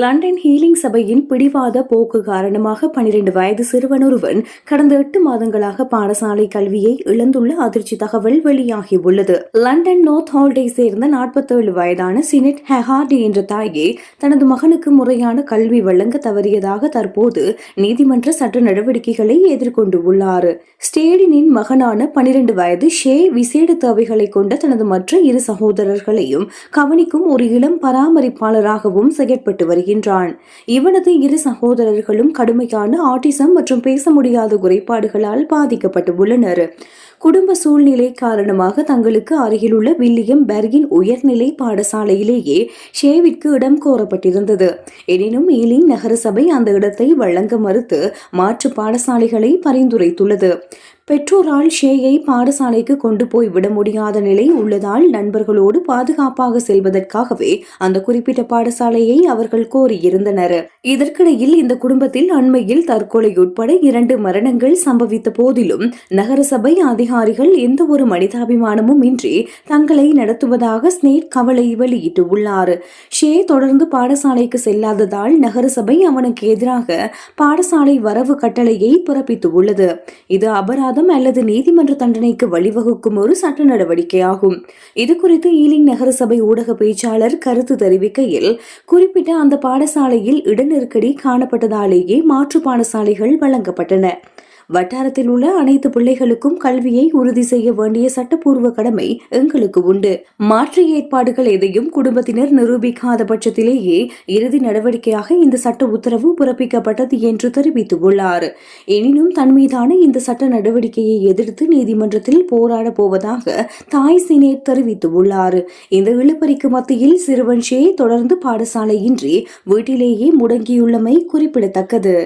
London healing சபையின் பிடிவாத போக்கு காரணமாக 12 வயது சிறுவன் ஒருவன் கடந்த 8 மாதங்களாக பாடசாலை கல்வியை இழந்துள்ள அதிர்ச்சி தகவல் வெளியாகியுள்ளது. லண்டன் நோர்த் ஹால்டை சேர்ந்த 47 வயதான சினெட் ஹெஹார்டி என்ற தாயே தனது மகனுக்கு முறையான கல்வி வழங்க தவறியதாக தற்போது நீதிமன்ற சட்ட நடவடிக்கைகளை எதிர்கொண்டுள்ளார். ஸ்டேடினின் மகனான 12 வயது ஷே விசேட தேவைகளை கொண்ட தனது மற்ற 2 சகோதரர்களையும் கவனிக்கும் ஒரு இளம் பராமரிப்பாளராகவும் செயற்பட்டு வருகின்றான். இவனது 2 சகோதரர்களும் கடுமையான ஆட்டிசம் மற்றும் பேச முடியாத குறைபாடுகளால் பாதிக்கப்பட்டுள்ளனர். குடும்ப சூழ்நிலை காரணமாக தங்களுக்கு அருகிலுள்ள வில்லியம் பெர்கின் உயர்நிலை பாடசாலையிலேயே ஷேவிற்கு இடம் கோரப்பட்டிருந்தது. எனினும் ஈலிங் நகரசபை அந்த இடத்தை வழங்க மறுத்து மாற்று பாடசாலைகளை பரிந்துரைத்துள்ளது. பெற்றோரால் ஷேயை பாடசாலைக்கு கொண்டு போய் விட முடியாத நிலை உள்ளதால் நண்பர்களோடு பாதுகாப்பாக செல்வதற்காகவே அந்த குறிப்பிட்ட பாடசாலையை அவர்கள் கோரியிருந்தனர். இதற்கிடையில் இந்த குடும்பத்தில் அண்மையில் தற்கொலை உட்பட 2 மரணங்கள் சம்பவித்த போதிலும் நகரசபை அதிகாரிகள் எந்த ஒரு மனிதாபிமானமும் இன்றி தங்களை நடத்துவதாக ஸ்னேட் கவலை வெளியிட்டுள்ளார். ஷே தொடர்ந்து பாடசாலைக்கு செல்லாததால் நகரசபை அவனுக்கு எதிராக பாடசாலை வரவு கட்டளையை பிறப்பித்துள்ளது. இது அபராதம் அல்லது நீதிமன்ற தண்டனைக்கு வழிவகுக்கும் ஒரு சட்ட நடவடிக்கையாகும். இதுகுறித்து ஈலிங் நகரசபை ஊடக பேச்சாளர் கருத்து தெரிவிக்கையில், குறிப்பிட்ட அந்த பாடசாலையில் இடநெருக்கடி காணப்பட்டதாலேயே மாற்று பாடசாலைகள் வழங்கப்பட்டன. வட்டாரத்தில் உள்ள அனைத்து பிள்ளைகளுக்கும் கல்வியை உறுதி செய்ய வேண்டிய சட்டப்பூர்வ கடமை எங்களுக்கு உண்டு. மாற்று ஏற்பாடுகள் எதையும் குடும்பத்தினர் நிரூபிக்காத பட்சத்திலேயே இறுதி நடவடிக்கையாக இந்த சட்ட உத்தரவு பிறப்பிக்கப்பட்டது என்று தெரிவித்துள்ளார். எனினும் தன் மீதான இந்த சட்ட நடவடிக்கையை எதிர்த்து நீதிமன்றத்தில் போராட போவதாக தாய் சினேட் தெரிவித்துள்ளார். இந்த இழுபறிக்கு மத்தியில் சிறுவன் ஷே தொடர்ந்து பாடசாலையின்றி வீட்டிலேயே முடங்கியுள்ளமை குறிப்பிடத்தக்கது.